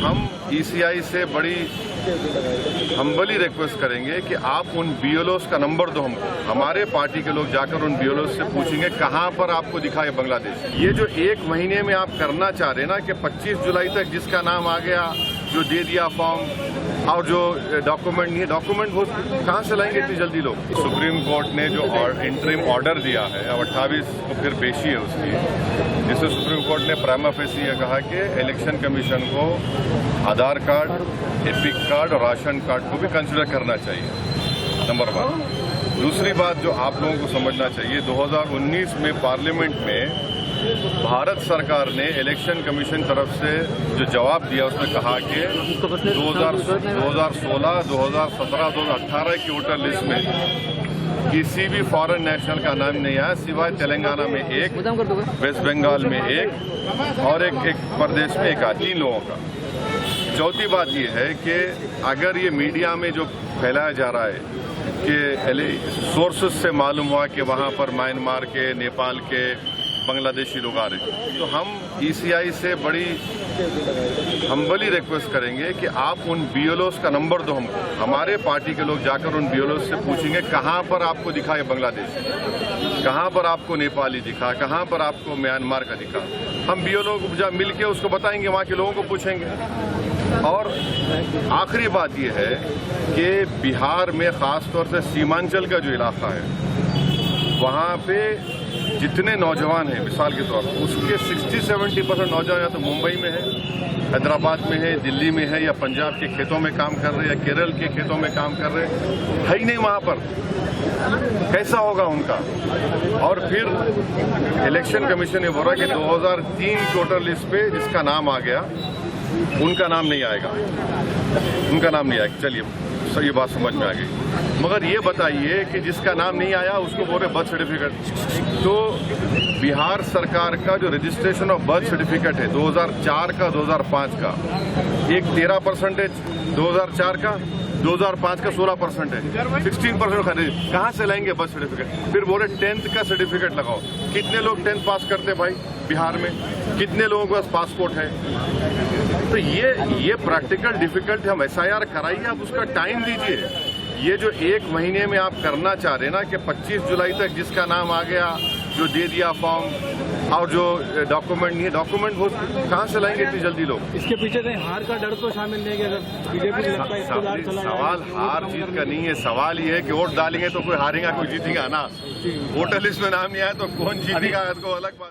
हम ईसीआई से बड़ी हम्बली रिक्वेस्ट करेंगे कि आप उन बीएलओस का नंबर दो हमको। हमारे पार्टी के लोग जाकर उन बीएलओस से पूछेंगे कहाँ पर आपको दिखा है बांग्लादेश। ये जो 1 महीने में आप करना चाह रहे हैं ना कि 25 जुलाई तक जिसका नाम आ गया, जो दे दिया फॉर्म और जो डॉक्यूमेंट नहीं है, डॉक्यूमेंट वो कहाँ से लाएंगे इतनी जल्दी लोग। सुप्रीम कोर्ट ने जो इंटरिम ऑर्डर दिया है, अब 28 को फिर पेशी है उसकी, जिसमें सुप्रीम कोर्ट ने प्राइमा फेसी यह कहा कि इलेक्शन कमीशन को आधार कार्ड, एपिक कार्ड और राशन कार्ड को भी कंसिडर करना चाहिए, नंबर 1। दूसरी बात जो आप लोगों को समझना चाहिए, 2019 में पार्लियामेंट में भारत सरकार ने इलेक्शन कमीशन तरफ से जो जवाब दिया उसमें कहा कि 2016, 2017, 2018 की वोटर लिस्ट में किसी भी फॉरेन नेशनल का नाम नहीं आया सिवाय तेलंगाना में 1, वेस्ट बंगाल में 1 और एक प्रदेश में 1 3 लोगों का। चौथी बात ये है कि अगर ये मीडिया में जो फैलाया जा रहा है कि सोर्सेस से मालूम हुआ कि वहाँ पर म्यांमार के, नेपाल के, बांग्लादेशी लोग आ रहे हैं, तो हम ईसीआई से बड़ी हम्बली रिक्वेस्ट करेंगे कि आप उन बीएलओस का नंबर दो हमको। हमारे पार्टी के लोग जाकर उन बीएलओस से पूछेंगे कहाँ पर आपको दिखा है बांग्लादेश, कहाँ पर आपको नेपाली दिखा, कहाँ पर आपको म्यांमार का दिखा। हम बीएलओ को जब मिल के उसको बताएंगे, वहाँ के लोगों को पूछेंगे। और आखिरी बात यह है कि बिहार में खासतौर से सीमांचल का जो इलाका है, वहाँ पे जितने नौजवान हैं, मिसाल के तौर पर उसके 60-70% नौजवान या तो मुंबई में है, हैदराबाद में है, दिल्ली में है, या पंजाब के खेतों में काम कर रहे हैं, या केरल के खेतों में काम कर रहे हैं, है ही नहीं वहाँ पर। कैसा होगा उनका? और फिर इलेक्शन कमीशन ने बोला कि 2003 वोटर लिस्ट पे जिसका नाम आ गया उनका नाम नहीं आएगा, उनका नाम नहीं आएगा। चलिए सर, ये बात समझ में आ गई, मगर ये बताइए कि जिसका नाम नहीं आया उसको बोले बर्थ सर्टिफिकेट। तो बिहार सरकार का जो रजिस्ट्रेशन ऑफ बर्थ सर्टिफिकेट है 2004 का, 2005 का, एक 13% 2004 का, 2005 का 16% है, 16% कहाँ से लाएंगे बर्थ सर्टिफिकेट? फिर बोले 10th का सर्टिफिकेट लगाओ। कितने लोग 10th पास करते भाई बिहार में? कितने लोगों के पास पासपोर्ट है? तो ये प्रैक्टिकल डिफिकल्ट है। हम एसआईआर कराइए, आप उसका टाइम दीजिए। ये जो 1 महीने में आप करना चाह रहे हैं ना कि 25 जुलाई तक जिसका नाम आ गया, जो दे दिया फॉर्म और जो डॉक्यूमेंट नहीं है, डॉक्यूमेंट वो कहाँ से लाएंगे इतनी जल्दी लोग? इसके पीछे कहीं हार का डर तो शामिल नहीं है? अगर बीजेपी सवाल हार जीत का नहीं है, सवाल ये है कि वोट डालेंगे तो कोई हारेगा, कोई जीतेगा ना। वोटर लिस्ट में नाम नहीं आया तो कौन जीतेगा, इसको अलग बात।